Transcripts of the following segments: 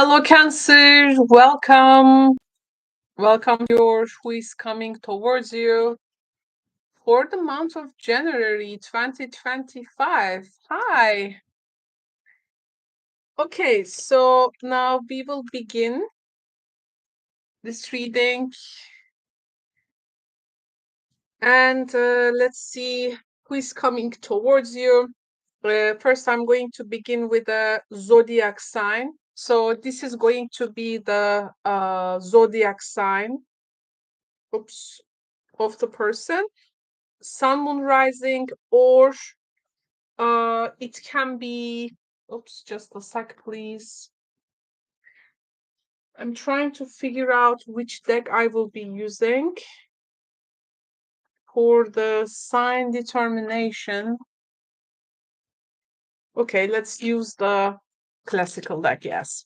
Hello, Cancer. Welcome. Welcome your who is coming towards you for the month of January 2025. Hi. Okay, so now we will begin this reading. And let's see who is coming towards you. First, I'm going to begin with a zodiac sign. So this is going to be the zodiac sign of the person. Sun, moon, rising, or it can be, just a sec, please. I'm trying to figure out which deck I will be using for the sign determination. Okay, let's use the classical deck, yes.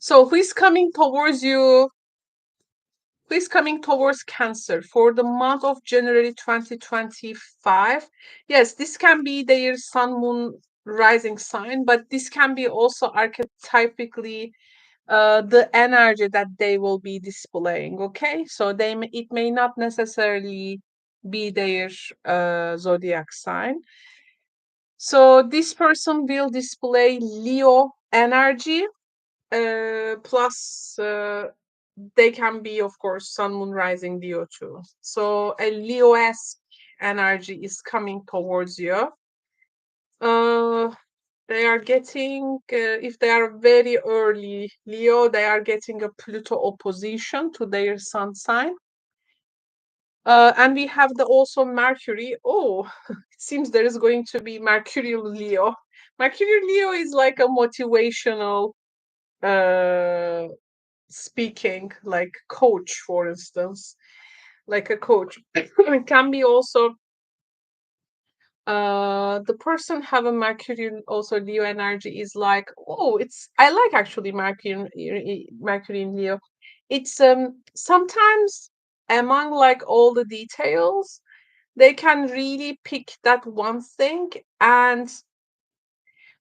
So who is coming towards you? Who is coming towards Cancer for the month of January 2025? Yes, this can be their sun, moon, rising sign, but this can be also archetypically the energy that they will be displaying. Okay, so it may not necessarily be their zodiac sign. So this person will display Leo energy, plus they can be, of course, sun, moon, rising Leo too. So a Leo-esque energy is coming towards you. They are getting, if they are very early Leo, they are getting a Pluto opposition to their sun sign. And we have also Mercury. Oh, it seems there is going to be Mercury Leo. Mercury Leo is like a motivational speaking, like coach, for instance, like a coach. It can be also the person have a Mercury also Leo energy is like, oh, I like actually Mercury in Leo. It's sometimes among like all the details they can really pick that one thing and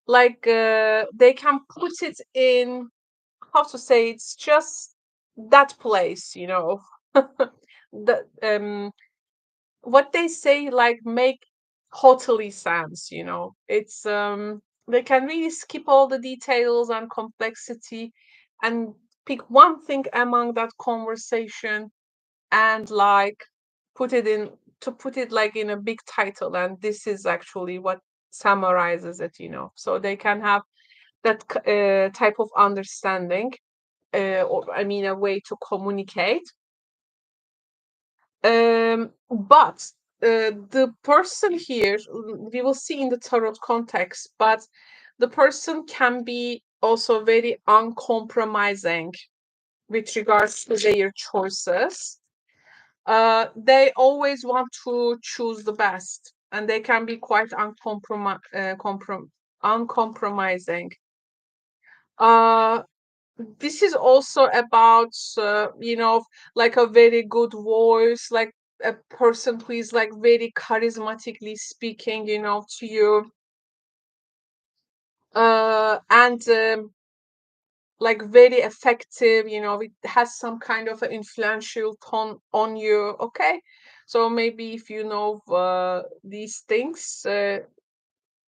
like they can put it in, how to say, it's just that place, the what they say like make totally sense. It's they can really skip all the details and complexity and pick one thing among that conversation and like put it like in a big title, and this is actually what summarizes it. So they can have that type of understanding, or I mean a way to communicate. But the person here, we will see in the tarot context, but the person can be also very uncompromising with regards to their choices. They always want to choose the best, and they can be quite uncompromising. This is also about like a very good voice, like a person who is like very charismatically speaking to you, and like very effective, it has some kind of an influential tone on you. Okay, so maybe if you know these things,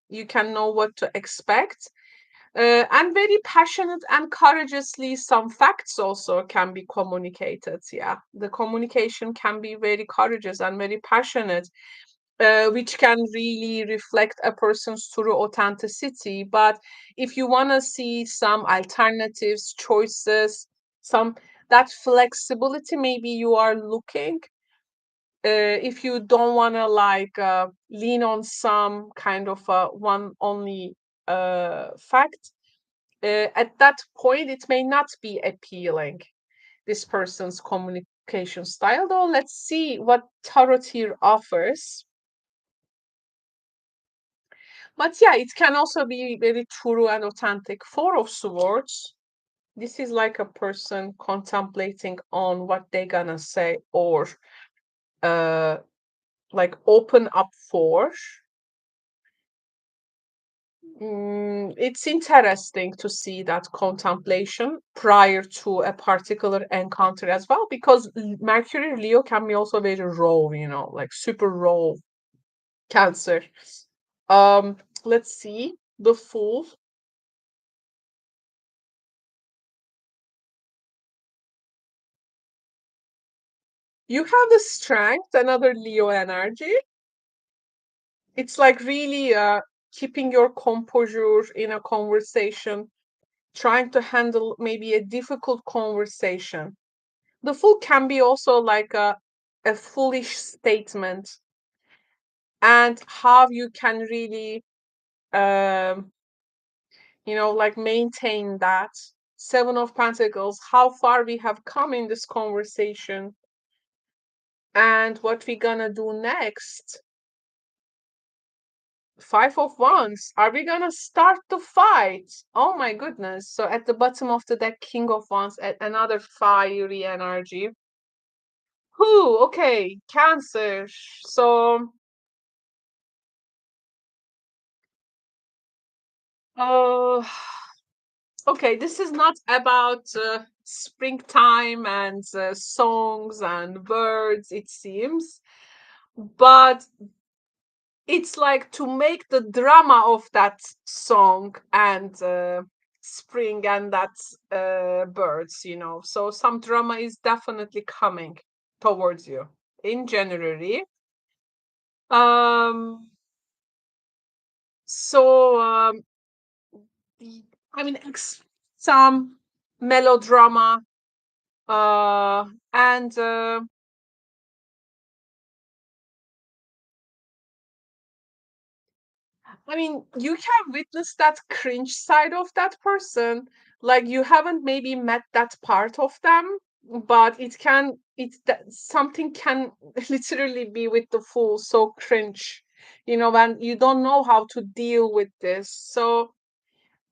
you can know what to expect. And very passionate and courageously, some facts also can be communicated. Yeah, the communication can be very courageous and very passionate, which can really reflect a person's true authenticity. But if you want to see some alternatives, choices, some that flexibility, maybe you are looking. If you don't want to like lean on some kind of one only fact, at that point it may not be appealing, this person's communication style. Though let's see what tarot here offers. But yeah, it can also be very true and authentic. Four of Swords, this is like a person contemplating on what they're gonna say, or like open up for. It's interesting to see that contemplation prior to a particular encounter as well, because Mercury Leo can be also very raw, like super raw Cancer. Let's see the Fool. You have the Strength, another Leo energy. It's like really keeping your composure in a conversation, trying to handle maybe a difficult conversation. The Fool can be also like a foolish statement, and how you can really um like maintain that. Seven of Pentacles, how far we have come in this conversation and what we gonna do next. Five of Wands, are we gonna start the fight? Oh my goodness. So at the bottom of the deck, King of Wands, another fiery energy. Who? Okay, Cancer. So uh okay, this is not about springtime and songs and birds, it seems, but it's like to make the drama of that song and spring and that birds, So some drama is definitely coming towards you in January. Um, so I mean, some melodrama and I mean, you can witness that cringe side of that person. Like you haven't maybe met that part of them, but something can literally be with the Fool so cringe, when you don't know how to deal with this. So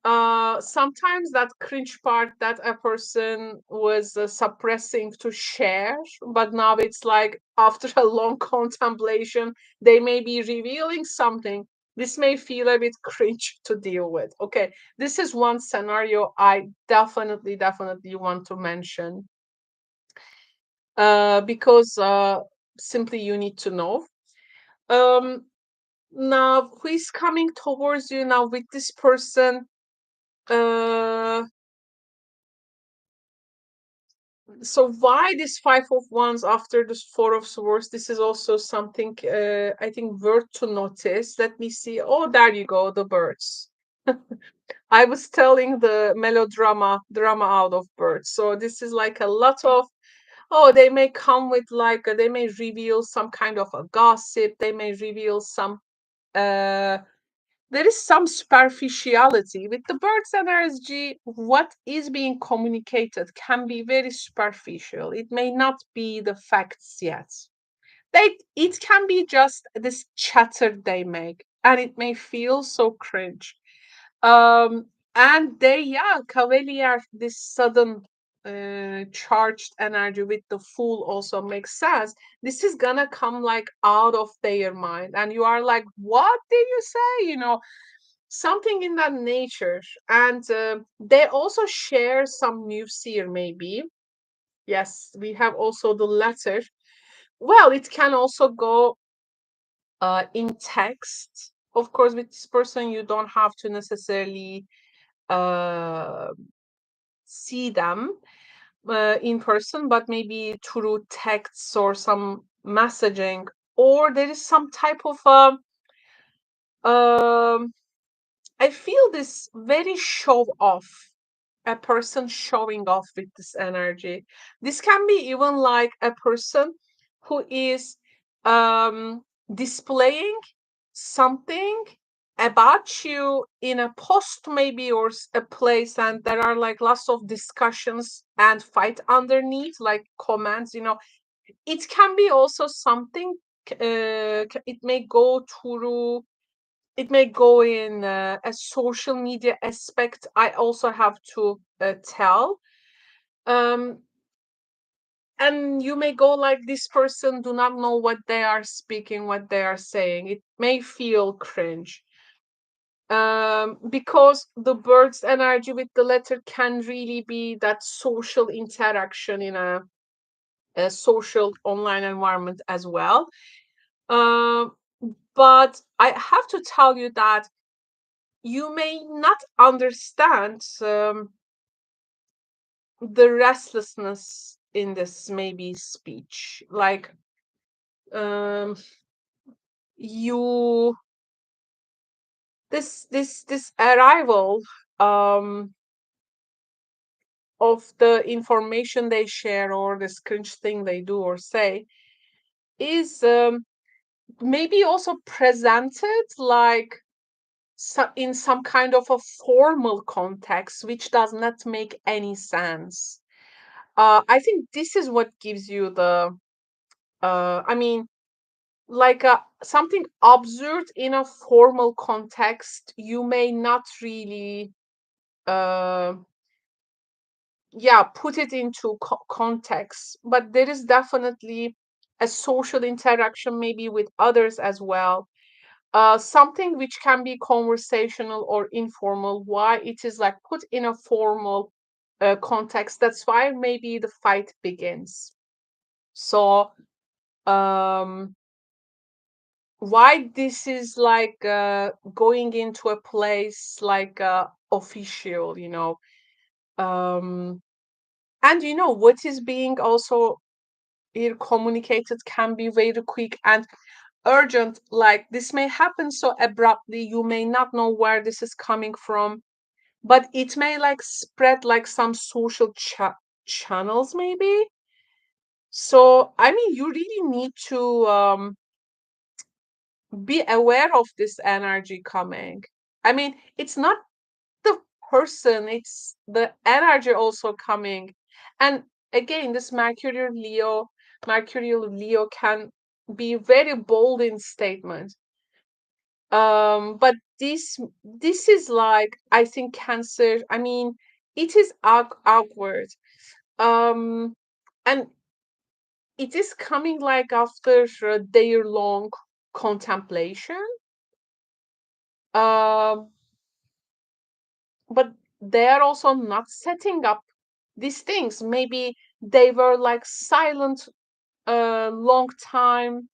sometimes that cringe part that a person was suppressing to share, but now it's like after a long contemplation they may be revealing something. This may feel a bit cringe to deal with. Okay, this is one scenario I definitely want to mention, because simply you need to know. um Now who is coming towards you now with this person? uh so why this Five of Wands after this Four of Swords? This is also something I think worth to notice. Let me see. Oh, there you go, the birds. I was telling the melodrama drama out of birds. So this is like a lot of, oh, they may come with like they may reveal some kind of a gossip. They may reveal some uh there is some superficiality with the bird's energy. What is being communicated can be very superficial. It may not be the facts yet. It can be just this chatter they make, and it may feel so cringe. um and they, yeah, Cavalier, this sudden charged energy with the Fool also makes sense. This is gonna come like out of their mind, and you are like, what did you say? Something in that nature. And they also share some news here, maybe. Yes, we have also the letter. Well, it can also go in text. Of course, with this person, you don't have to necessarily uh, see them in person, but maybe through texts or some messaging, or there is some type of um I feel this very show off, a person showing off with this energy. This can be even like a person who is um, displaying something about you in a post, maybe, or a place, and there are like lots of discussions and fight underneath, like comments. It can be also something. It may go through, it may go in a social media aspect. I also have to tell. um and you may go like, this person do not know what they are speaking, what they are saying. It may feel cringe. because the bird's energy with the letter can really be that social interaction in a social online environment as well. Um, but I have to tell you that you may not understand the restlessness in this maybe speech. Like um, you this arrival um, of the information they share or the cringe thing they do or say is maybe also presented like in some kind of a formal context, which does not make any sense. I think this is what gives you the, I mean, like something absurd in a formal context, you may not really, uh, yeah, put it into context, but there is definitely a social interaction, maybe with others as well. Something which can be conversational or informal, why it is like put in a formal context. That's why maybe the fight begins. So, um, why this is like going into a place like official, and what is being also here communicated can be very quick and urgent. Like this may happen so abruptly, you may not know where this is coming from, but it may like spread like some social channels maybe. So I mean, you really need to be aware of this energy coming. I mean, it's not the person, it's the energy also coming. And again, this Mercurial Leo can be very bold in statement. But this is like, I think Cancer, I mean, it is awkward. Um, and it is coming like after a day long contemplation. Um, but they are also not setting up these things. Maybe they were like silent a long time,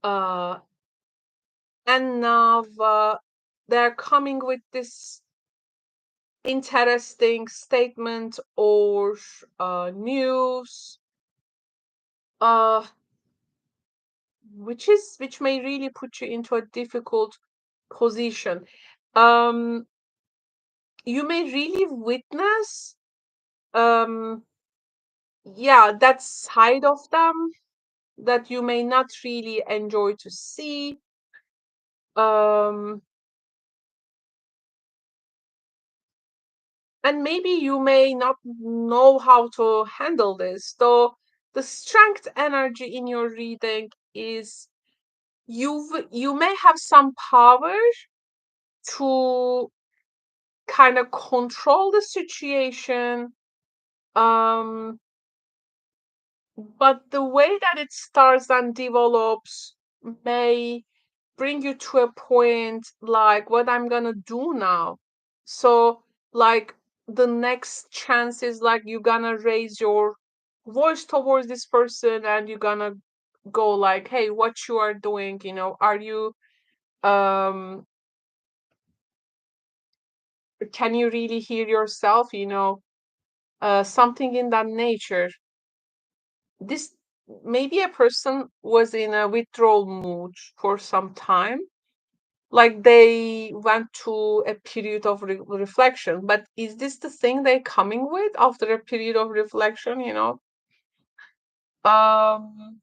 uh, and now they're coming with this interesting statement or news, uh, which may really put you into a difficult position. Um, you may really witness, um, yeah, that side of them that you may not really enjoy to see. Um, and maybe you may not know how to handle this. So the strength energy in your reading is you may have some power to kind of control the situation, um, but the way that it starts and develops may bring you to a point like what I'm gonna do now. So like the next chance is like you're gonna raise your voice towards this person and you're gonna go like, hey, what you are doing, are you um can you really hear yourself, something in that nature. This maybe a person was in a withdrawal mood for some time, like they went to a period of reflection, but is this the thing they're coming with after a period of reflection, um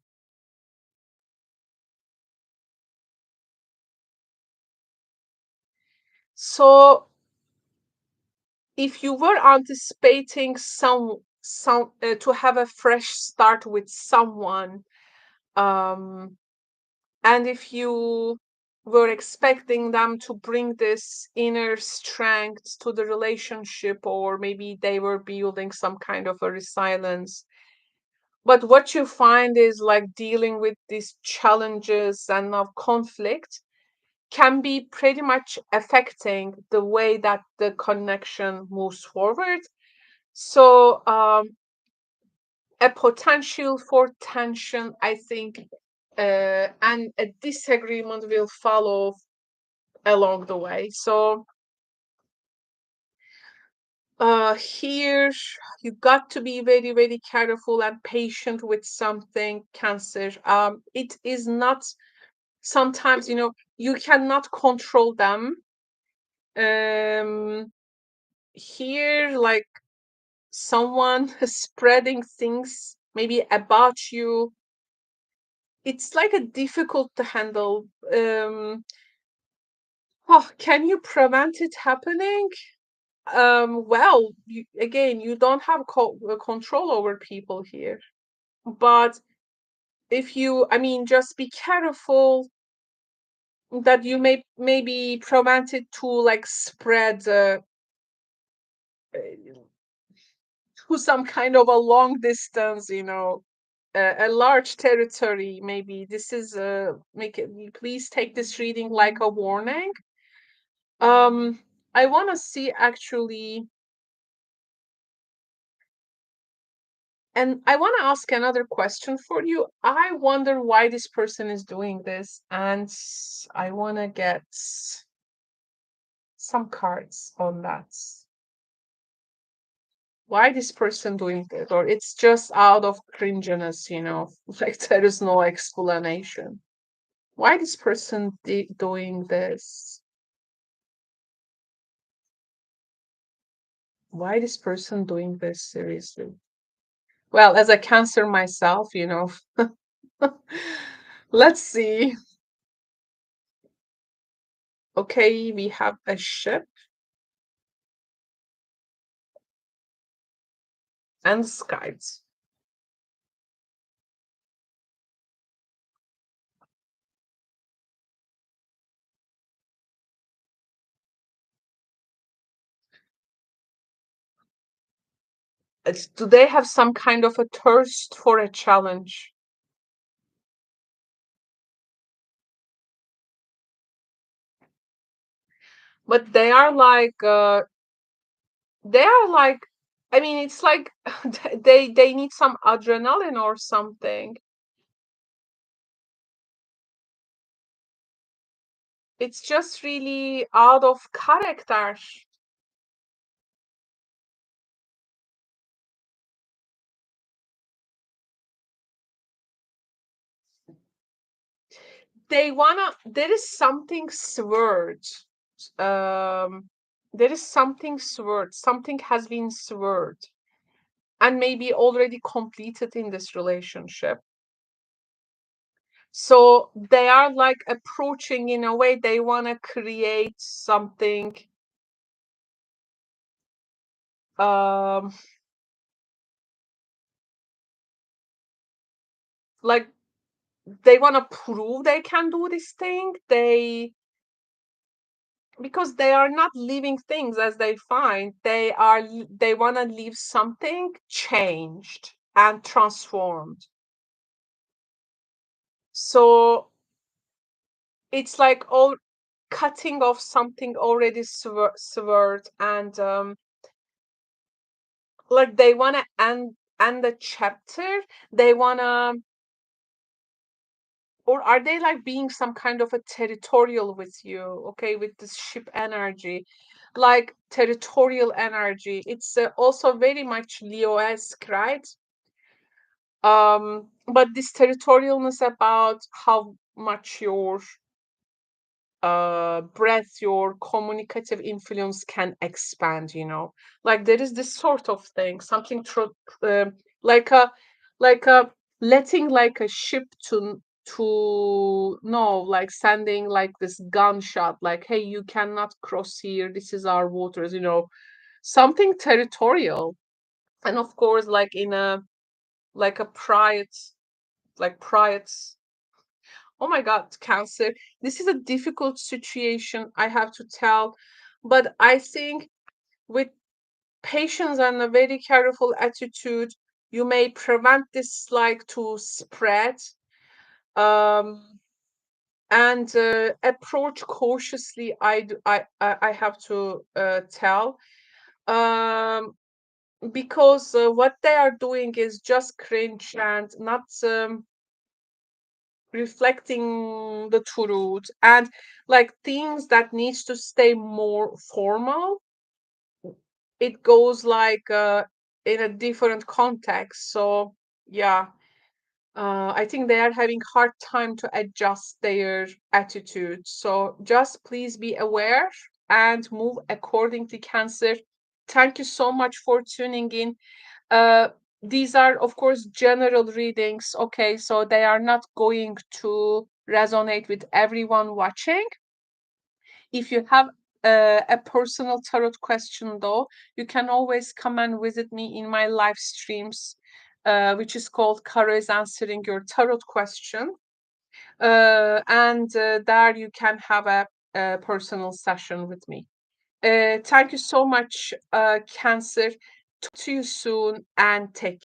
so if you were anticipating some to have a fresh start with someone, um and if you were expecting them to bring this inner strength to the relationship, or maybe they were building some kind of a resilience, but what you find is like dealing with these challenges and of conflict, can be pretty much affecting the way that the connection moves forward. So a potential for tension, I think, and a disagreement will follow along the way. So here you got to be very, very careful and patient with something, Cancer. It is not, sometimes, you cannot control them. Here, like, someone spreading things maybe about you, it's like a difficult to handle. Oh, can you prevent it happening? Well, again, you don't have control over people here. But if you, I mean, just be careful that you may maybe prevent it to like spread to some kind of a long distance, a large territory. Maybe this is make it. Please take this reading like a warning. I want to see actually. And I want to ask another question for you. I wonder why this person is doing this, and I want to get some cards on that. Why this person doing this? Or it's just out of cringiness, like there is no explanation. Why this person doing this? Why this person doing this seriously? Well, as a Cancer myself, let's see. Okay, we have a ship and skies. Do they have some kind of a thirst for a challenge? But they are like, I mean, it's like they need some adrenaline or something. It's just really out of character. They wanna, there is something sword. Um, there is something sword. Something has been sword and maybe already completed in this relationship. So they are like approaching in a way they want to create something, um like they want to prove they can do this thing. Because they are not leaving things as they find. They want to leave something changed and transformed. So it's like all cutting off something already severed, and like they want to end the chapter. They want to, or are they like being some kind of a territorial with you? Okay, with this ship energy, like territorial energy. It's also very much Leo-esque, right? But this territorialness about how much your breadth, your communicative influence can expand, like there is this sort of thing, something like a like a letting like a ship to know, like sending like this gunshot, like, hey, you cannot cross here, this is our waters, something territorial. And of course, like in a, like a pride, like pride. Oh my God, Cancer. This is a difficult situation, I have to tell. But I think with patience and a very careful attitude, you may prevent this like to spread. Um, and approach cautiously. I have to tell, um, because what they are doing is just cringe and not reflecting the truth, and like things that needs to stay more formal, it goes like in a different context. So yeah, I think they are having hard time to adjust their attitude. So just please be aware and move accordingly, Cancer. Thank you so much for tuning in. uh, these are, of course, general readings, okay? So they are not going to resonate with everyone watching. If you have a personal tarot question, though, you can always come and visit me in my live streams, which is called Kara is Answering Your Tarot Question. And there you can have a personal session with me. Thank you so much, Cancer. Talk to you soon and take